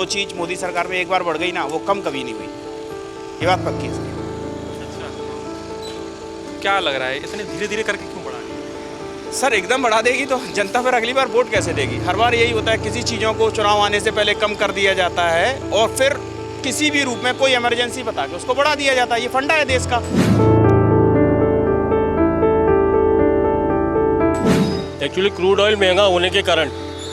चीज़ मोदी सरकार में एक बार बढ़ गई ना, वो कम कभी नहीं हुई, ये बात पक्की है। क्या लग रहा है इतने धीरे धीरे करके क्यों बढ़ा रही है? सर एकदम बढ़ा देगी तो जनता फिर अगली बार वोट कैसे देगी? हर बार यही होता है, किसी चीज़ों को चुनाव आने से पहले कम कर दिया जाता है और फिर किसी भी रूप में कोई इमरजेंसी बता के उसको बढ़ा दिया जाता है। ये फंडा है देश का। एक्चुअली क्रूड ऑयल महंगा होने के कारण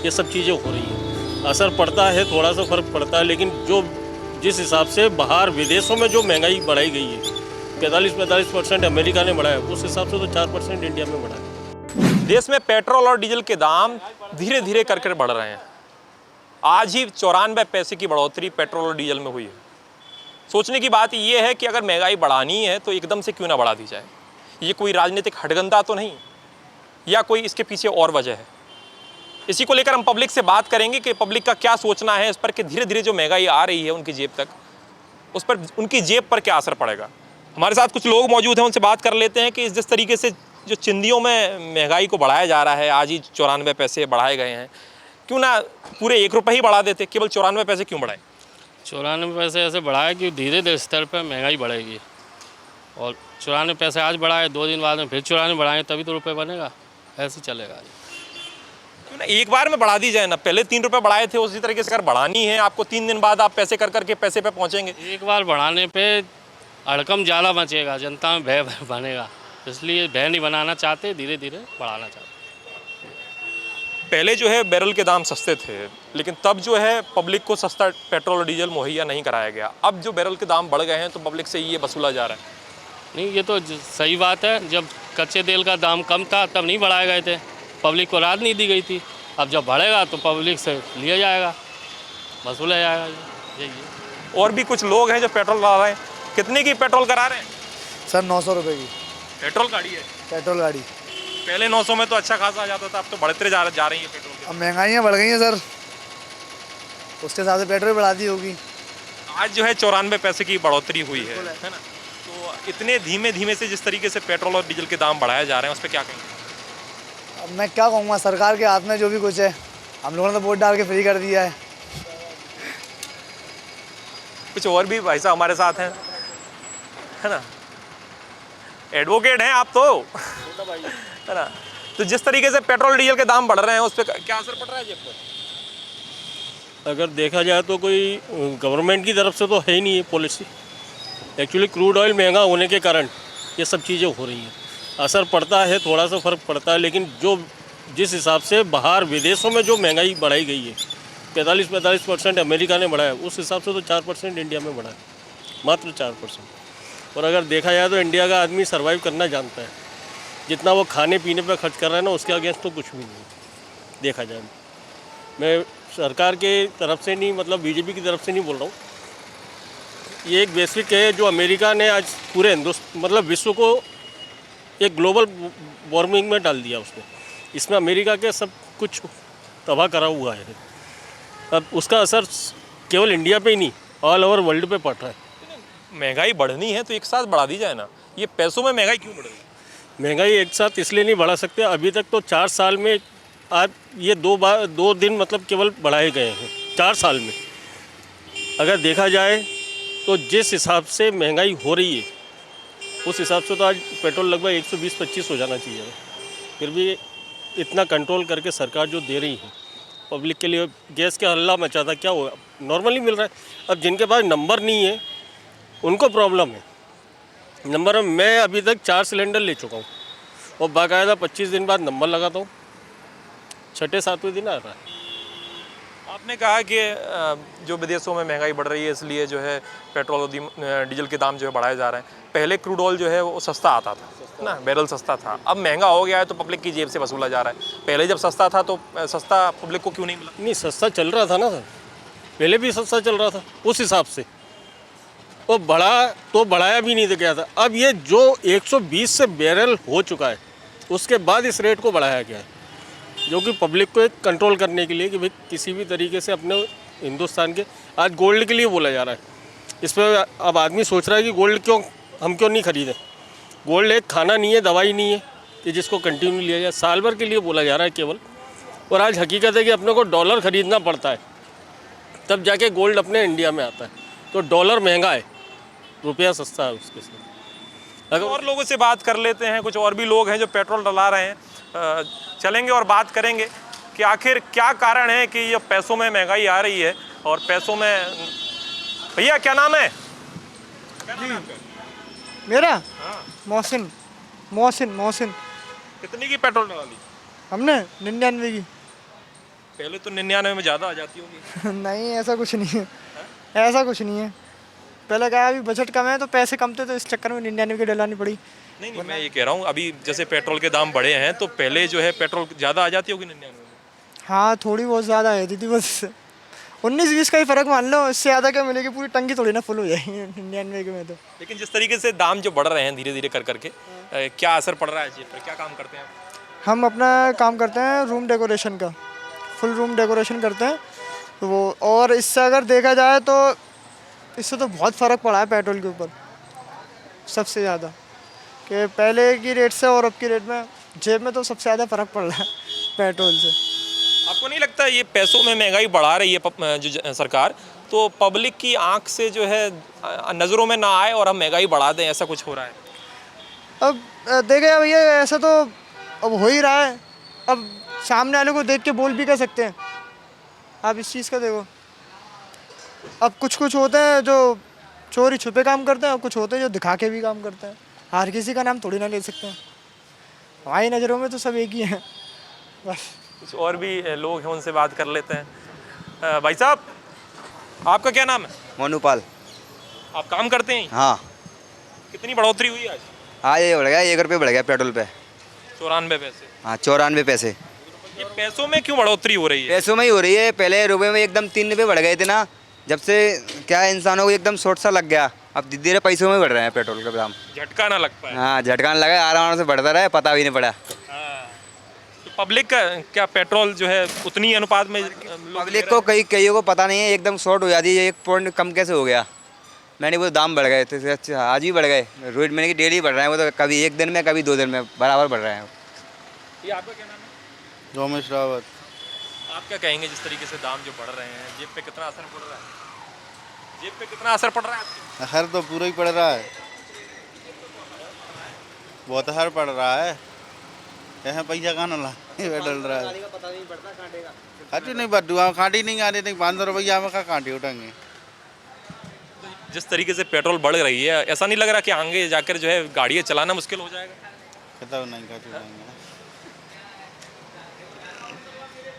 ये सब चीज़ें हो रही हैं। असर पड़ता है, थोड़ा सा फर्क पड़ता है, लेकिन जो जिस हिसाब से बाहर विदेशों में जो महंगाई बढ़ाई गई है 45% अमेरिका ने बढ़ाया, उस हिसाब से तो 4% इंडिया में बढ़ा है। देश में पेट्रोल और डीजल के दाम धीरे धीरे करके बढ़ रहे हैं। आज ही 94 पैसे की बढ़ोतरी पेट्रोल और डीजल में हुई है। सोचने की बात यह है कि अगर महंगाई बढ़ानी है तो एकदम से क्यों ना बढ़ा दी जाए। ये कोई राजनीतिक हठगंदा तो नहीं, या कोई इसके पीछे और वजह है। इसी को लेकर हम पब्लिक से बात करेंगे कि पब्लिक का क्या सोचना है इस पर कि धीरे धीरे जो महंगाई आ रही है उनकी जेब तक, उस पर उनकी जेब पर क्या असर पड़ेगा। हमारे साथ कुछ लोग मौजूद हैं, उनसे बात कर लेते हैं कि जिस तरीके से जो चिंदियों में महंगाई को बढ़ाया जा रहा है, आज ही 94 पैसे बढ़ाए गए हैं, क्यों ना पूरे 1 रुपये ही बढ़ा देते, केवल 94 पैसे क्यों बढ़ाए? 94 पैसे ऐसे बढ़ाए कि धीरे धीरे स्तर पर महंगाई बढ़ेगी, और 94 पैसे आज बढ़ाए, 2 दिन बाद में फिर 94 बढ़ाएं, तभी तो रुपये बनेगा। ऐसे चलेगा। क्यों ना एक बार में बढ़ा दी जाए ना। पहले 3 रुपये बढ़ाए थे, उसी तरीके से अगर बढ़ानी है आपको 3 दिन बाद आप पैसे कर करके पैसे पे पहुँचेंगे। एक बार बढ़ाने पे अड़कम ज़्यादा मचेगा, जनता में भय बनेगा, इसलिए भय नहीं बनाना चाहते, धीरे धीरे बढ़ाना चाहते। पहले जो है बैरल के दाम सस्ते थे, लेकिन तब जो है पब्लिक को सस्ता पेट्रोल और डीजल मुहैया नहीं कराया गया। अब जो बैरल के दाम बढ़ गए हैं तो पब्लिक से ये वसूला जा रहा है। नहीं, ये तो सही बात है। जब कच्चे तेल का दाम कम था तब नहीं बढ़ाए गए थे, पब्लिक को राहत नहीं दी गई थी। अब जब बढ़ेगा तो पब्लिक से लिया जाएगा, वसूला जाएगा। यही है। और भी कुछ लोग हैं जो पेट्रोल ला रहे हैं। कितने की पेट्रोल करा रहे हैं? सर 900 रुपये की पेट्रोल गाड़ी है। पेट्रोल गाड़ी। पहले 900 में तो अच्छा खासा आ जाता था, अब तो बढ़ते जा रही है पेट्रोल की। अब महंगाइयाँ बढ़ गई हैं सर, उसके हिसाब से पेट्रोल बढ़ा दी होगी। आज जो है 94 पैसे की बढ़ोतरी हुई है ना। तो इतने धीमे धीमे से जिस तरीके से पेट्रोल और डीजल के दाम बढ़ाए जा रहे हैं, उस पर क्या कहेंगे? अब मैं क्या कहूँगा, सरकार के हाथ में जो भी कुछ है, हम लोगों ने तो वोट डाल के फ्री कर दिया है। कुछ और भी भाई साहब हमारे साथ हैं, है ना, एडवोकेट हैं आप तो, है ना। तो जिस तरीके से पेट्रोल डीजल के दाम बढ़ रहे हैं उस पर क्या असर पड़ रहा है जेब पर? अगर देखा जाए तो कोई गवर्नमेंट की तरफ से तो है ही नहीं है पॉलिसी। एक्चुअली क्रूड ऑयल महंगा होने के कारण ये सब चीज़ें हो रही हैं। असर पड़ता है, थोड़ा सा फर्क पड़ता है, लेकिन जो जिस हिसाब से बाहर विदेशों में जो महंगाई बढ़ाई गई है 45% अमेरिका ने बढ़ाया, उस हिसाब से तो 4% इंडिया में बढ़ा है, मात्र 4%। और अगर देखा जाए तो इंडिया का आदमी सर्वाइव करना जानता है। जितना वो खाने पीने पर खर्च कर रहा है ना, उसके अगेंस्ट तो कुछ भी नहीं देखा जाए। मैं सरकार के तरफ से नहीं, मतलब बीजेपी की तरफ से नहीं बोल रहा हूँ। ये एक वैश्विक है जो अमेरिका ने आज पूरे हिंदुस्तान मतलब विश्व को एक ग्लोबल वार्मिंग में डाल दिया उसने। इसमें अमेरिका के सब कुछ तबाह करा हुआ है। अब उसका असर केवल इंडिया पे ही नहीं, ऑल ओवर वर्ल्ड पे पड़ रहा है। महंगाई बढ़नी है तो एक साथ बढ़ा दी जाए ना। ये पैसों में महंगाई क्यों बढ़ रही है? महंगाई एक साथ इसलिए नहीं बढ़ा सकते, अभी तक तो 4 साल में आज ये 2 दिन मतलब केवल बढ़ाए गए हैं 4 साल में। अगर देखा जाए तो जिस हिसाब से महंगाई हो रही है उस हिसाब से तो आज पेट्रोल लगभग 120-125 हो जाना चाहिए। फिर भी इतना कंट्रोल करके सरकार जो दे रही है पब्लिक के लिए, गैस का हल्ला मचा था, क्या हुआ, नॉर्मली मिल रहा है। अब जिनके पास नंबर नहीं है उनको प्रॉब्लम है। नंबर मैं अभी तक 4 सिलेंडर ले चुका हूँ और बाकायदा 25 दिन बाद नंबर लगाता हूँ, 6-7वें दिन आ रहा है। आपने कहा कि जो विदेशों में महंगाई बढ़ रही है इसलिए जो है पेट्रोल और डीजल के दाम जो है बढ़ाए जा रहे हैं। पहले क्रूड ऑयल जो है वो सस्ता आता था ना, बैरल सस्ता था। अब महंगा हो गया है तो पब्लिक की जेब से वसूला जा रहा है। पहले जब सस्ता था तो सस्ता पब्लिक को क्यों नहीं मिला? नहीं, सस्ता चल रहा था ना सर, पहले भी सस्ता चल रहा था उस हिसाब से, और बढ़ा तो बढ़ाया भी नहीं गया था। अब ये जो 120 से बैरल हो चुका है उसके बाद इस रेट को बढ़ाया गया है, जो कि पब्लिक को एक कंट्रोल करने के लिए कि भाई किसी भी तरीके से अपने हिंदुस्तान के, आज गोल्ड के लिए बोला जा रहा है। इस पर अब आदमी सोच रहा है कि गोल्ड हम क्यों नहीं खरीदें। गोल्ड एक खाना नहीं है, दवाई नहीं है कि जिसको कंटिन्यू लिया जाए, साल भर के लिए बोला जा रहा है केवल। और आज हकीकत है कि अपने को डॉलर ख़रीदना पड़ता है तब जाके गोल्ड अपने इंडिया में आता है। तो डॉलर महंगा है, रुपया सस्ता है उसके साथ। अगर और लोगों से बात कर लेते हैं, कुछ और भी लोग हैं जो पेट्रोल डला रहे हैं। चलेंगे और बात करेंगे कि आखिर क्या कारण है कि ये पैसों में महंगाई आ रही है और पैसों में। भैया क्या नाम है? मेरा मोहसिन मोहसिन मोहसिन। कितनी की पेट्रोल डला ली? हमने 99 की। पहले तो 99 में ज़्यादा आ जाती होगी। नहीं, ऐसा कुछ नहीं है, ऐसा कुछ नहीं है। पहले क्या, अभी बजट कम है तो पैसे कम थे, तो इस चक्कर में 99 की डलानी पड़ी। नहीं नहीं, मैं ये कह रहा हूँ अभी जैसे पेट्रोल के दाम बढ़े हैं तो पहले जो है पेट्रोल ज़्यादा आ जाती होगी 99 में। हाँ, थोड़ी बहुत ज़्यादा है दीदी, बस 19-20 का ही फ़र्क मान लो, इससे ज़्यादा क्या मिलेगी, पूरी टंकी थोड़ी ना फुल हो जाएगी 99 के में तो। लेकिन जिस तरीके से दाम जो बढ़ रहे हैं धीरे धीरे कर करके, क्या असर पड़ रहा है जेब पर? क्या काम करते हैं आप? हम अपना काम करते हैं रूम डेकोरेशन का, फुल रूम डेकोरेशन करते हैं तो वो। और इससे अगर देखा जाए तो इससे तो बहुत फ़र्क पड़ा है पेट्रोल के ऊपर सबसे ज़्यादा, कि पहले की रेट से और अब की रेट में जेब में तो सबसे ज़्यादा फ़र्क पड़ रहा है पेट्रोल से। आपको नहीं लगता ये पैसों में महंगाई बढ़ा रही है जो सरकार, तो पब्लिक की आंख से जो है नज़रों में ना आए और हम महंगाई बढ़ा दें, ऐसा कुछ हो रहा है? अब देखे भैया, ऐसा तो अब हो ही रहा है। अब सामने वाले को देख के बोल भी कर सकते हैं आप, इस चीज़ का देखो। अब कुछ कुछ होते हैं जो चोरी छुपे काम करते हैं और कुछ होते हैं जो दिखा के भी काम करते हैं। हर किसी का नाम थोड़ी ना ले सकते हैं, हमारी नज़रों में तो सब एक ही हैं बस। कुछ और भी लोग हैं, उनसे बात कर लेते हैं। भाई साहब, आपका क्या नाम है? मोनूपाल। आप काम करते हैं? हाँ, कितनी बढ़ोतरी हुई आज? आज ये बढ़ गया, 1 रुपये बढ़ गया पेट्रोल पे। 94 पैसे। हाँ, 94 पैसे। ये पैसों में क्यों बढ़ोतरी हो रही है? पैसों में ही हो रही है, पहले रुपये में एकदम 3 रुपये बढ़ गए थे ना, जब से क्या इंसानों को एकदम शॉर्ट सा लग गया। अब धीरे धीरे पैसों में बढ़ रहे हैं पेट्रोल का दाम। झटका ना लग पाए। हाँ, झटका लगा, आराम से बढ़ता रहा, पता भी नहीं पड़ा। तो पब्लिक का क्या पेट्रोल जो है उतनी अनुपात में पब्लिक को कईयों को पता नहीं है, एकदम शॉर्ट हो जाती है। 1 पॉइंट कम कैसे हो गया? मैंने वो दाम बढ़ गए थे, अच्छा आज भी बढ़ गए। रोज मैंने की डेली बढ़ रहे हैं, वो तो कभी 1 दिन में कभी 2 दिन में बराबर बढ़ रहे हैं। ये आपका क्या नाम है? रोमेश रावत। आप क्या कहेंगे जिस तरीके से दाम जो बढ़ रहे हैं, जेब पे कितना असर पड़ रहा है? जेब पे कितना असर पड़ रहा है आपके? असर तो पूरा ही पड़ रहा है, बहुत असर पड़ रहा है। यहाँ पैसा कहाँ ना डल रहा है, खाटी नहीं बदुआ, खाटी नहीं आने नहीं, 500 रुपया में कहाँ कांटे उठाएंगे। जिस तरीके से पेट्रोल बढ़ रही है, ऐसा नहीं लग रहा कि आगे जाकर जो है गाड़ियाँ चलाना मुश्किल हो जाएगा? खतरा नहीं, खाटी उठाएंगे।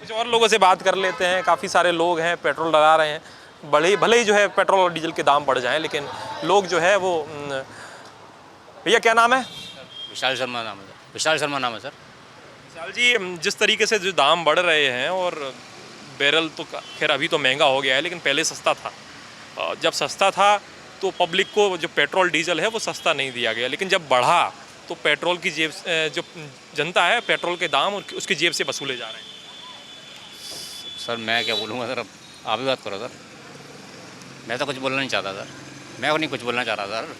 कुछ और लोगों से बात कर लेते हैं। काफ़ी सारे लोग हैं पेट्रोल डला रहे हैं, भले ही जो है पेट्रोल और डीजल के दाम बढ़ जाएं, लेकिन लोग जो है वो। भैया क्या नाम है? विशाल शर्मा नाम है सर। विशाल शर्मा नाम है सर। विशाल जी, जिस तरीके से जो दाम बढ़ रहे हैं, और बैरल तो खैर अभी तो महंगा हो गया है, लेकिन पहले सस्ता था। जब सस्ता था तो पब्लिक को जो पेट्रोल डीजल है वो सस्ता नहीं दिया गया, लेकिन जब बढ़ा तो पेट्रोल की जेब जो जनता है पेट्रोल के दाम उसकी जेब से वसूले जा रहे हैं। सर मैं क्या बोलूँगा सर, अब आप ही बात करो सर। मैं तो कुछ बोलना नहीं चाहता सर, मैं नहीं कुछ बोलना चाह रहा सर।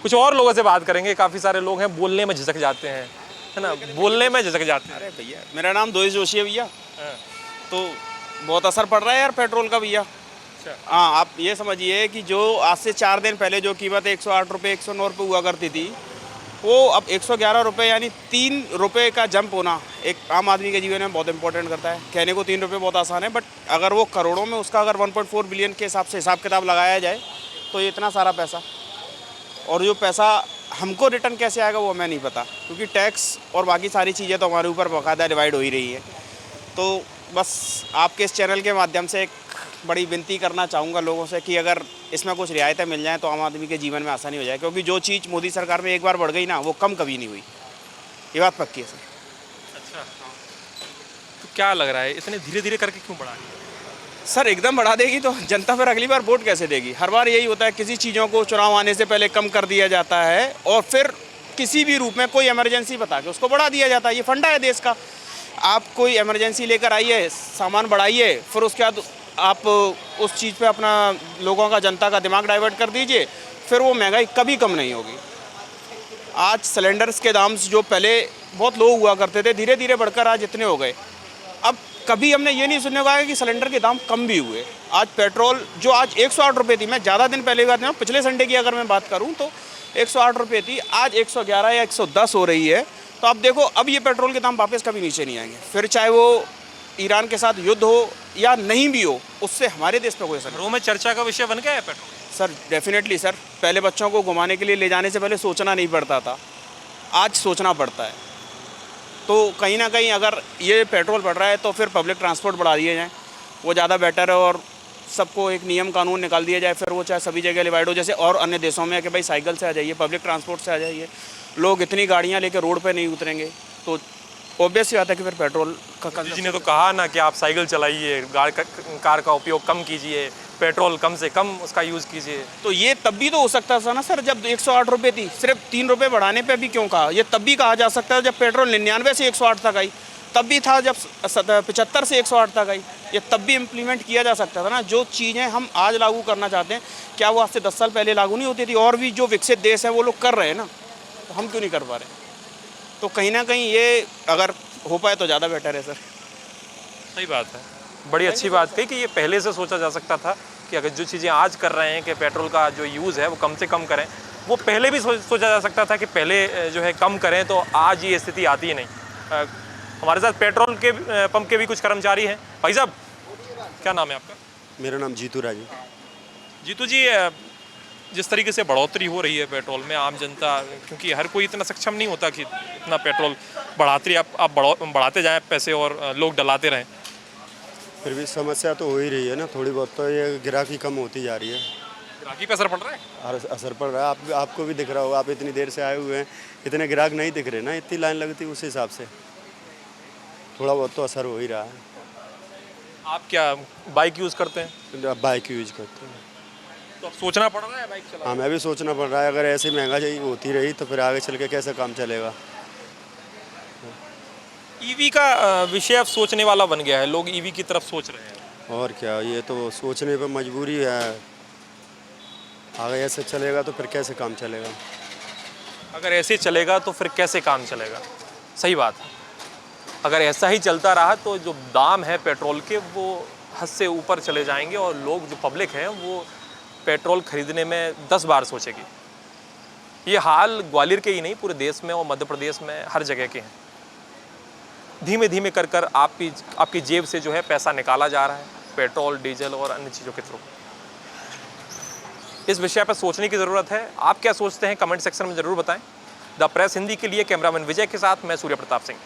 कुछ और लोगों से बात करेंगे। काफ़ी सारे लोग हैं, बोलने में झिझक जाते हैं, है ना, बोलने में झिझक जाते हैं। अरे भैया, मेरा नाम दोष जोशी है भैया। तो बहुत असर पड़ रहा है यार पेट्रोल का भैया। हाँ, आप ये समझिए कि जो आज से 4 दिन पहले जो कीमत 108 रुपये 109 रुपये हुआ करती थी, वो अब 111 रुपये, यानी 3 रुपये का जंप होना एक आम आदमी के जीवन में बहुत इंपॉर्टेंट करता है। कहने को 3 रुपये बहुत आसान है, बट अगर वो करोड़ों में उसका अगर 1.4 बिलियन के हिसाब से हिसाब किताब लगाया जाए तो ये इतना सारा पैसा, और जो पैसा हमको रिटर्न कैसे आएगा वो हमें नहीं पता, क्योंकि टैक्स और बाकी सारी चीज़ें तो हमारे ऊपर बाकायदा डिवाइड हो ही रही है। तो बस आपके इस चैनल के माध्यम से एक बड़ी विनती करना चाहूँगा लोगों से कि अगर इसमें कुछ रियायतें मिल जाएं तो आम आदमी के जीवन में आसानी हो जाए, क्योंकि जो चीज़ मोदी सरकार में एक बार बढ़ गई ना, वो कम कभी नहीं हुई। ये बात पक्की है सर। अच्छा, तो क्या लग रहा है इतने धीरे धीरे करके क्यों बढ़ा रही है? सर एकदम बढ़ा देगी तो जनता फिर अगली बार वोट कैसे देगी? हर बार यही होता है, किसी चीज़ों को चुनाव आने से पहले कम कर दिया जाता है और फिर किसी भी रूप में कोई इमरजेंसी बता के उसको बढ़ा दिया जाता है। ये फंडा है देश का। आप कोई इमरजेंसी लेकर आइए, सामान बढ़ाइए, फिर उसके बाद आप उस चीज़ पे अपना लोगों का, जनता का दिमाग डाइवर्ट कर दीजिए, फिर वो महंगाई कभी कम नहीं होगी। आज सिलेंडर्स के दाम जो पहले बहुत लो हुआ करते थे, धीरे धीरे बढ़कर आज इतने हो गए। अब कभी हमने ये नहीं सुनने को आया कि सिलेंडर के दाम कम भी हुए। आज पेट्रोल जो आज 108 रुपये थी, मैं ज़्यादा दिन पहले की बात नहीं, पिछले संडे की अगर मैं बात करूँ तो 108 रुपये थी, आज 111 या 110 हो रही है। तो आप देखो अब ये पेट्रोल के दाम वापस कभी नीचे नहीं आएंगे, फिर चाहे वो ईरान के साथ युद्ध हो या नहीं भी हो, उससे हमारे देश पर कोई असर नहीं। घरों में चर्चा का विषय बन गया है पेट्रोल। सर डेफिनेटली सर, पहले बच्चों को घुमाने के लिए ले जाने से पहले सोचना नहीं पड़ता था, आज सोचना पड़ता है। तो कहीं ना कहीं अगर ये पेट्रोल बढ़ रहा है तो फिर पब्लिक ट्रांसपोर्ट बढ़ा दिए जाए, वो ज़्यादा बेटर है। और सबको एक नियम कानून निकाल दिया जाए, फिर वो चाहे सभी जगह डिवाइड हो, जैसे और अन्य देशों में है कि भाई साइकिल से आ जाइए, पब्लिक ट्रांसपोर्ट से आ जाइए, लोग इतनी गाड़ियाँ लेकर रोड पे नहीं उतरेंगे, तो ऑब्वियस ही आता है कि फिर पेट्रोल का जी ने तो कहा ना कि आप साइकिल चलाइए, कार का उपयोग कम कीजिए, पेट्रोल कम से कम उसका यूज़ कीजिए। तो ये तब भी तो हो सकता था ना सर, जब 108 रुपये थी, सिर्फ 3 रुपये बढ़ाने पे भी क्यों कहा? ये तब भी कहा जा सकता है जब पेट्रोल 99 से 108 तक आई, तब भी था जब 75 से 108 तक आई, ये तब भी इम्प्लीमेंट किया जा सकता था ना। जो चीज़ें हम आज लागू करना चाहते हैं, क्या वो आज से 10 साल पहले लागू नहीं होती थी? और भी जो विकसित देश हैं वो लोग कर रहे हैं ना, तो हम क्यों नहीं कर पा रहे? तो कहीं ना कहीं ये अगर हो पाए तो ज़्यादा बेटर है सर। सही बात है, बड़ी अच्छी बात कही कि ये पहले से सोचा जा सकता था कि अगर जो चीज़ें आज कर रहे हैं कि पेट्रोल का जो यूज़ है वो कम से कम करें, वो पहले भी सोचा जा सकता था कि पहले जो है कम करें, तो आज ये स्थिति आती ही नहीं। हमारे साथ पेट्रोल के पंप के भी कुछ कर्मचारी हैं। भाई साहब, क्या नाम है आपका? मेरा नाम जीतू राजू। जीतू जी, जिस तरीके से बढ़ोतरी हो रही है पेट्रोल में, आम जनता, क्योंकि हर कोई इतना सक्षम नहीं होता कि इतना पेट्रोल आप बढ़ाते जाएं पैसे और लोग डलाते रहें, फिर भी समस्या तो हो ही रही है ना, थोड़ी बहुत तो ये ग्राहकी कम होती जा रही है। ग्राहकी पे असर पड़ रहा है? असर पड़ रहा है, आपको भी दिख रहा होगा, आप इतनी देर से आए हुए हैं, इतने ग्राहक नहीं दिख रहे ना, इतनी लाइन लगती उस हिसाब से थोड़ा बहुत तो असर हो ही रहा है। आप क्या बाइक यूज़ करते हैं? बाइक यूज करते हैं। तो अब सोचना पड़ रहा है बाइक चलाना? हमें भी सोचना पड़ रहा है, अगर ऐसी महंगाई होती रही तो फिर आगे चल के कैसे काम चलेगा। ईवी का विषय अब सोचने वाला बन गया है, लोग ईवी की तरफ सोच रहे हैं। और क्या, ये तो सोचने पर मजबूरी है, आगे ऐसे चलेगा तो फिर कैसे काम चलेगा। अगर ऐसे चलेगा तो फिर कैसे काम चलेगा, सही बात है। अगर ऐसा ही चलता रहा तो जो दाम है पेट्रोल के वो हद से ऊपर चले जाएंगे और लोग, जो पब्लिक है, वो पेट्रोल खरीदने में 10 बार सोचेगी। ये हाल ग्वालियर के ही नहीं, पूरे देश में और मध्य प्रदेश में हर जगह के हैं। धीमे धीमे कर आपकी जेब से जो है पैसा निकाला जा रहा है, पेट्रोल, डीजल और अन्य चीज़ों के थ्रू। इस विषय पर सोचने की ज़रूरत है। आप क्या सोचते हैं कमेंट सेक्शन में ज़रूर बताएं। द प्रेस हिंदी के लिए कैमरामैन विजय के साथ मैं सूर्य प्रताप सिंह।